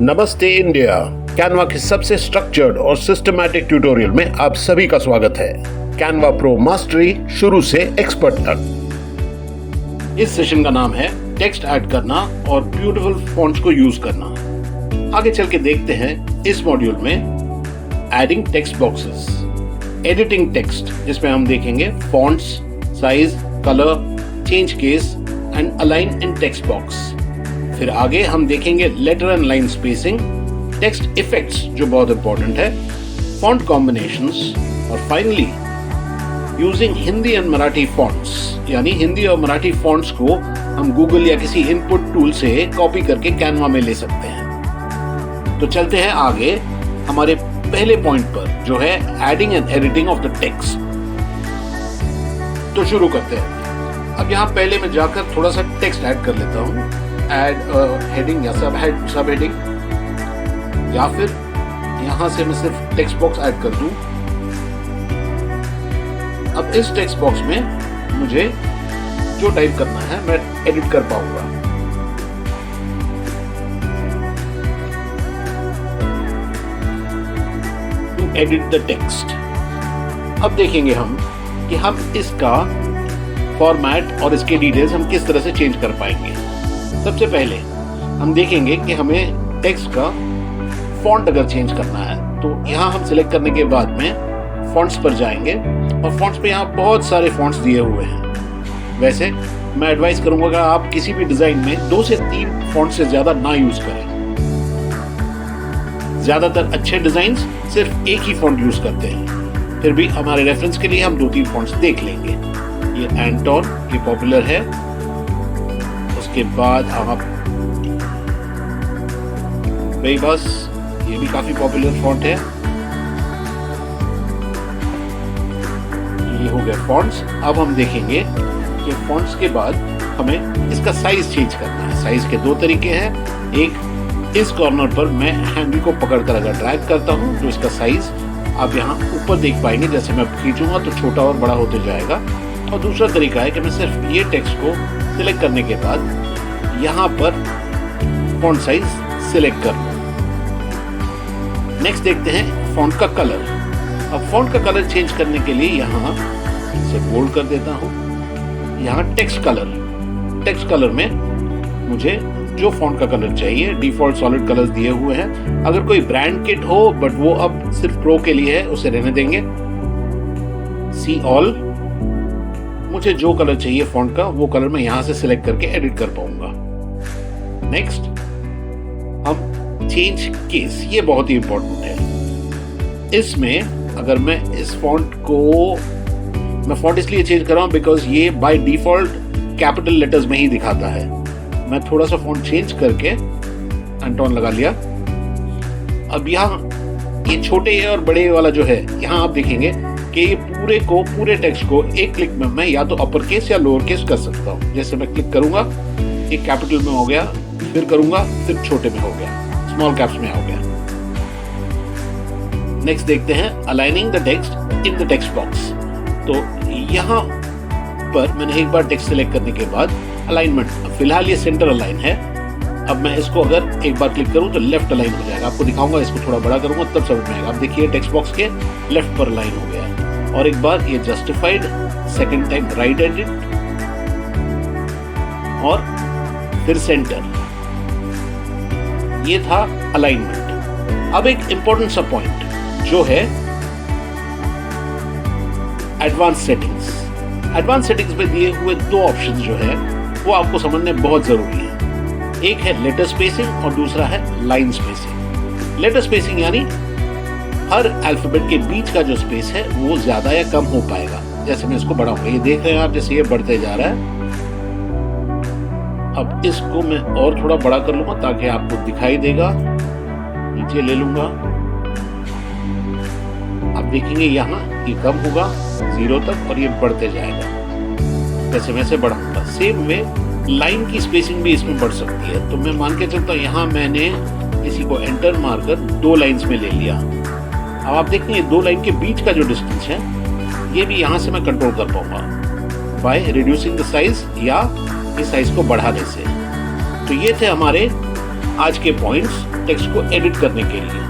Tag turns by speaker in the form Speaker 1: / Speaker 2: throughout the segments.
Speaker 1: नमस्ते India. Canva के सबसे स्ट्रक्चर्ड और सिस्टमैटिक ट्यूटोरियल में आप सभी का स्वागत है। कैनवा प्रो मास्टरी शुरू से एक्सपर्ट तक। इस सेशन का नाम है टेक्स्ट ऐड करना और ब्यूटीफुल फॉन्ट्स को यूज करना। आगे चल के देखते हैं इस मॉड्यूल में adding text boxes, editing text, जिसमें हम देखेंगे fonts, size, colour, change case and align in text box. फिर आगे हम देखेंगे letter and line spacing, text effects जो बहुत इंपॉर्टेंट है, फॉन्ट कॉम्बिनेशंस और finally using Hindi and Marathi fonts, यानी हिंदी और मराठी फॉन्ट्स को हम गूगल या किसी इनपुट टूल से कॉपी करके कैनवा में ले सकते हैं। तो चलते हैं आगे हमारे पहले पॉइंट पर, जो है adding and editing of the text. तो शुरू करते हैं। अब यहाँ पहले मैं जाकर थोड़ा सा टेक्स्ट ऐड कर लेता हूँ। ऐड हेडिंग या सब हेडिंग, या फिर यहां से मैं सिर्फ टेक्स्ट बॉक्स ऐड कर दूं। अब इस टेक्स्ट बॉक्स में मुझे जो टाइप करना है मैं एडिट कर पाऊंगा। टू एडिट द टेक्स्ट, अब देखेंगे हम कि हम इसका फॉर्मेट और इसके डिटेल्स हम किस तरह से चेंज कर पाएंगे। सबसे पहले हम देखेंगे कि हमें टेक्स्ट का फॉन्ट अगर चेंज करना है तो यहाँ हम सिलेक्ट करने के बाद में फॉन्ट्स पर जाएंगे और फॉन्ट्स पे यहाँ बहुत सारे फॉन्ट्स दिए हुए हैं। वैसे मैं एडवाइस करूंगा कि आप किसी भी डिजाइन में 2 से 3 फॉन्ट से ज्यादा ना यूज करें। ज्यादातर अच्छे डिजाइन सिर्फ एक ही फॉन्ट यूज करते हैं। फिर भी हमारे रेफरेंस के लिए हम 2-3 फॉन्ट्स देख लेंगे। ये एंटोन, ये पॉपुलर है। उसके बाद आप बस, ये भी काफी पॉपुलर फॉन्ट है। ये हो गया फॉन्ट्स। अब हम देखेंगे कि फॉन्ट्स के बाद हमें इसका साइज चेंज करना है। साइज के 2 तरीके हैं। एक, इस कॉर्नर पर मैं हैंडल को पकड़कर अगर ड्रैग करता हूं तो इसका साइज आप यहाँ ऊपर देख पाएंगे। जैसे मैं खींचूंगा तो छोटा और बड़ा होते जाएगा। और दूसरा तरीका है कि मैं सिर्फ ये टेक्स्ट को सिलेक्ट करने के बाद यहाँ पर फॉन्ट साइज सिलेक्ट कर लूं। नेक्स्ट देखते हैं फॉन्ट का कलर। अब फॉन्ट का कलर चेंज करने के लिए यहाँ इसे बोल्ड कर देता हूँ। यहाँ टेक्स्ट कलर में मुझे जो फॉन्ट का कलर चाहिए, डिफॉल्ट सॉलिड कलर्स दिए हुए हैं। अगर कोई ब्रांड किट हो बट वो अब सिर्फ प्रो के लिए है, उसे रहने देंगे। सी ऑल, मुझे जो कलर चाहिए फॉन्ट का वो कलर मैं यहां से सिलेक्ट करके एडिट कर पाऊंगा। नेक्स्ट हम चेंज केस, ये बहुत ही इंपॉर्टेंट है। इसमें अगर मैं इस फॉन्ट को, मैं फॉन्ट इसलिए चेंज कर रहा हूं बिकॉज ये बाय डिफॉल्ट कैपिटल लेटर्स में ही दिखाता है। मैं थोड़ा सा फॉन्ट चेंज करके एंटोन लगा लिया। अब यहाँ ये छोटे और बड़े वाला जो है, यहाँ आप देखेंगे कि ये पूरे टेक्स्ट को एक क्लिक में मैं या तो अपर केस या लोअर केस कर सकता हूँ। जैसे मैं क्लिक करूंगा, एक कैपिटल में हो गया, फिर करूंगा, फिर छोटे में हो गया, स्मॉल कैप्स में हो गया। नेक्स्ट देखते हैं aligning the text in the text box. तो यहाँ पर मैंने एक बार टेक्स्ट सिलेक्ट करने के बाद अलाइनमेंट, फिलहाल ये सेंटर अलाइन है। अब मैं इसको अगर एक बार क्लिक करूं तो लेफ्ट अलाइन हो जाएगा। आपको दिखाऊंगा, इसको थोड़ा बड़ा करूंगा तब समझ में आएगा। आप देखिए टेक्स्ट बॉक्स के लेफ्ट पर अलाइन हो गया है। और एक बार ये justified, second time right edit और फिर सेंटर। ये था अलाइनमेंट। अब एक इंपॉर्टेंट सा पॉइंट जो है एडवांस सेटिंग्स। एडवांस सेटिंग्स में दिए हुए 2 ऑप्शन जो है वो आपको समझने बहुत जरूरी है। एक है लेटर स्पेसिंग और दूसरा है लाइन स्पेसिंग। लेटर स्पेसिंग यानी हर अल्फाबेट के बीच का जो स्पेस है वो ज्यादा या कम हो पाएगा। जैसे मैं इसको बढ़ाऊंगा, ये देख रहे हैं आप, जैसे ये बढ़ते जा रहा है। अब इसको मैं और थोड़ा बड़ा कर लूंगा ताकि आपको दिखाई देगा। नीचे ले लूंगा, आप देखेंगे यहाँ ये कम होगा 0 तक और ये बढ़ते जाएगा जैसे मैं इसे बढ़ाऊंगा। सेम वे लाइन की स्पेसिंग भी इसमें बढ़ सकती है। तो मैं मान के चलता हूँ, यहाँ मैंने इसी को एंटर मारकर 2 लाइन्स में ले लिया। अब आप देखेंगे 2 लाइन के बीच का जो डिस्टेंस है ये भी यहाँ से मैं कंट्रोल कर पाऊंगा बाय रिड्यूसिंग द साइज या इस साइज को बढ़ाने से। तो ये थे हमारे आज के पॉइंट्स टेक्स्ट को एडिट करने के लिए।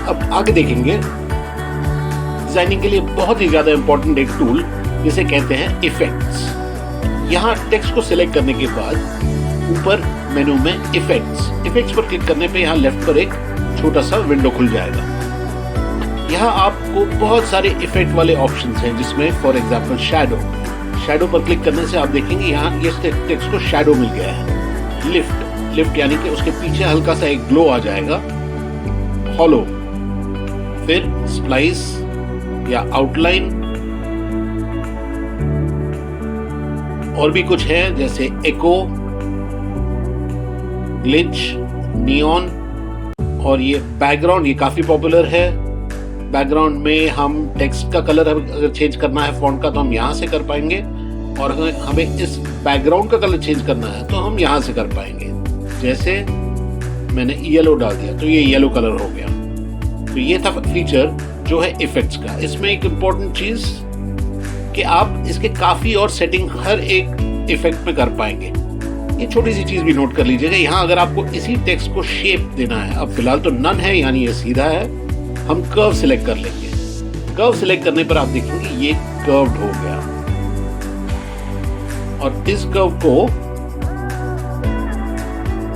Speaker 1: अब आगे देखेंगे डिजाइनिंग के लिए बहुत ही ज्यादा इंपॉर्टेंट एक टूल जिसे कहते हैं इफेक्ट्स। यहाँ टेक्स्ट को सिलेक्ट करने के बाद ऊपर मेनू में इफेक्ट्स पर क्लिक करने पे यहाँ लेफ्ट पर एक छोटा सा विंडो खुल जाएगा। यहाँ आपको बहुत सारे इफेक्ट वाले ऑप्शंस हैं, जिसमें फॉर एग्जांपल शैडो पर क्लिक करने से आप देखेंगे यहाँ ये टेक्स्ट को शैडो मिल गया है। लिफ्ट यानी कि उसके पीछे हल्का सा एक ग्लो आ जाएगा। हॉलो, फिर स्प्लाइस या आउटलाइन, और भी कुछ है जैसे एको, ग्लिच, नियॉन, और ये बैकग्राउंड, ये काफी पॉपुलर है। बैकग्राउंड में हम टेक्स्ट का कलर अगर चेंज करना है फॉन्ट का तो हम यहाँ से कर पाएंगे, और अगर हमें इस बैकग्राउंड का कलर चेंज करना है तो हम यहाँ से कर पाएंगे। जैसे मैंने येलो डाल दिया तो ये येलो कलर हो गया। तो ये था फीचर जो है इफेक्ट्स का। इसमें एक इम्पोर्टेंट चीज कि आप इसके काफी और सेटिंग हर एक इफेक्ट में कर पाएंगे। ये छोटी सी चीज भी नोट कर लीजिएगा। यहाँ अगर आपको इसी टेक्स्ट को शेप देना है, अब फिलहाल तो नन है यानी ये सीधा है, हम कर्व सिलेक्ट कर लेंगे। कर्व सिलेक्ट करने पर आप देखेंगे ये कर्व्ड हो गया, और इस कर्व को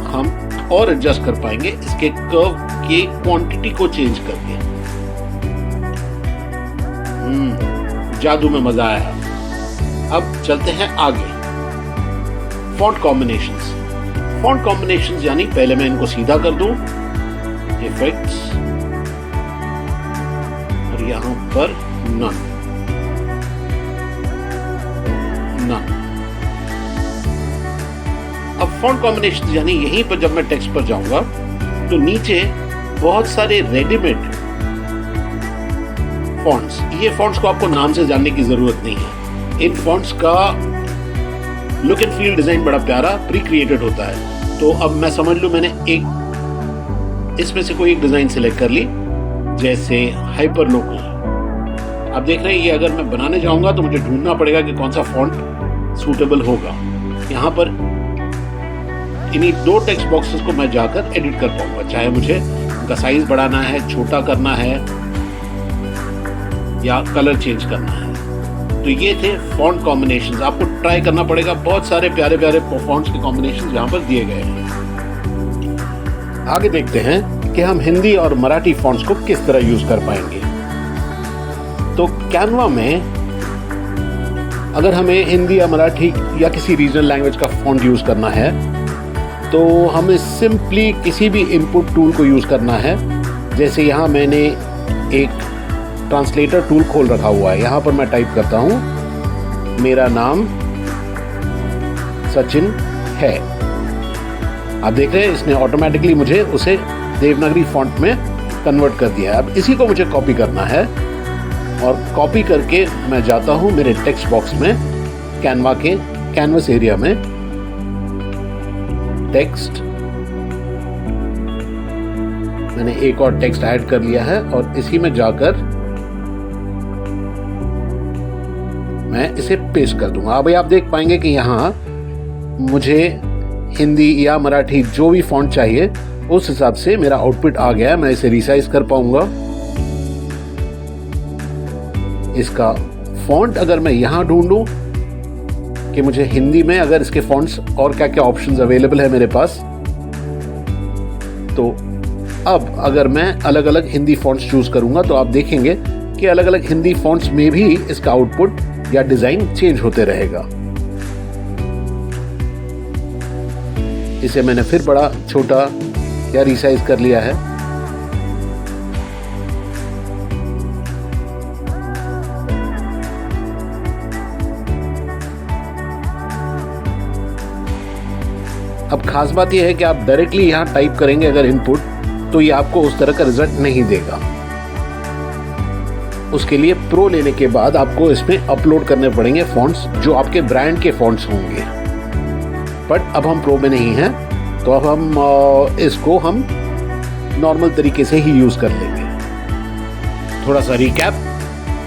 Speaker 1: हम और एडजस्ट कर पाएंगे इसके कर्व की क्वांटिटी को चेंज करके। जादू में मजा आया। अब चलते हैं आगे। फॉन्ट कॉम्बिनेशंस यानी पहले मैं इनको सीधा कर दूं, इफेक्ट्स, और यहां पर नन। अब फॉन्ट कॉम्बिनेशंस यानी यहीं पर जब मैं टेक्स्ट पर जाऊंगा तो नीचे बहुत सारे रेडीमेड फॉन्ट्स, ये फॉन्ट्स को आपको नाम से जानने की जरूरत नहीं है। इन फॉन्ट्स का लुक एंड फील डिजाइन बड़ा प्यारा प्री क्रिएटेड होता है। तो अब मैं समझ लूं मैंने एक इसमें से कोई एक डिजाइन सिलेक्ट कर ली, जैसे हाइपर लोकल। आप देख रहे हैं ये अगर मैं बनाने जाऊंगा तो मुझे ढूंढना पड़ेगा कि कौन सा फॉन्ट सूटेबल होगा। यहाँ पर इन्हीं दो टेक्स्ट बॉक्सेस को मैं जाकर एडिट कर पाऊंगा, चाहे मुझे उनका साइज बढ़ाना है, छोटा करना है या कलर चेंज करना है। तो ये थे फॉन्ट कॉम्बिनेशंस। आपको ट्राई करना पड़ेगा, बहुत सारे प्यारे प्यारे फॉन्ट्स के कॉम्बिनेशंस यहाँ पर दिए गए हैं। आगे देखते हैं कि हम हिंदी और मराठी फॉन्ट्स को किस तरह यूज कर पाएंगे। तो कैनवा में अगर हमें हिंदी या मराठी या किसी रीजनल लैंग्वेज का फॉन्ट यूज करना है तो हमें सिंपली किसी भी इनपुट टूल को यूज करना है। जैसे यहाँ मैंने एक ट्रांसलेटर टूल खोल रखा हुआ है। यहाँ पर मैं टाइप करता हूँ मेरा नाम सचिन है। आप देख रहे हैं इसने ऑटोमेटिकली मुझे उसे देवनागरी फॉन्ट में कन्वर्ट कर दिया है। अब इसी को मुझे कॉपी करना है, और कॉपी करके मैं जाता हूँ मेरे टेक्स्ट बॉक्स में, कैनवा के कैनवस एरिया में, टेक्स्ट, मैंने एक और टेक्स्ट ऐड कर लिया है, और इसी में जाकर मैं इसे पेस्ट कर दूंगा। अब आप देख पाएंगे कि यहाँ मुझे हिंदी या मराठी जो भी फॉन्ट चाहिए उस हिसाब से मेरा आउटपुट आ गया है। मैं इसे रिसाइज कर पाऊंगा। इसका फॉन्ट अगर मैं यहाँ ढूंढूं कि मुझे हिंदी में अगर इसके फॉन्ट्स और क्या क्या ऑप्शंस अवेलेबल है मेरे पास, तो अब अगर मैं अलग अलग हिंदी फॉन्ट्स चूज करूंगा तो आप देखेंगे कि अलग अलग हिंदी फॉन्ट्स में भी इसका आउटपुट या डिजाइन चेंज होते रहेगा। इसे मैंने फिर बड़ा छोटा या रिसाइज कर लिया है। अब खास बात यह है कि आप डायरेक्टली यहां टाइप करेंगे अगर इनपुट, तो ये आपको उस तरह का रिजल्ट नहीं देगा। उसके लिए प्रो लेने के बाद आपको इसमें अपलोड करने पड़ेंगे फॉन्ट्स जो आपके ब्रांड के फॉन्ट्स होंगे। बट अब हम प्रो में नहीं हैं, तो अब हम इसको हम नॉर्मल तरीके से ही यूज कर लेंगे। थोड़ा सा रिकैप,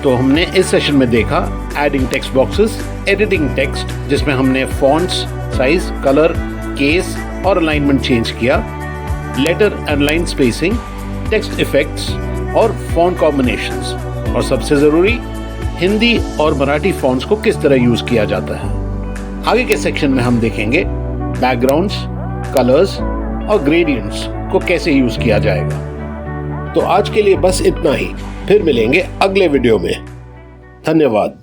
Speaker 1: तो हमने इस सेशन में देखा adding text boxes, editing text जिसमें हमने फॉन्ट्स, साइज, कलर, केस और अलाइनमेंट चेंज किया, letter and line spacing, text effects और फॉन्ट कॉम्बिनेशंस, और सबसे ज़रूरी हिंदी और मराठी फॉन्ट्स को किस तरह यूज़ किया जाता है। आगे के सेक्शन में हम देखेंगे बैकग्राउंड्स, कलर्स और ग्रेडियंट्स को कैसे यूज़ किया जाएगा। तो आज के लिए बस इतना ही, फिर मिलेंगे अगले वीडियो में। धन्यवाद।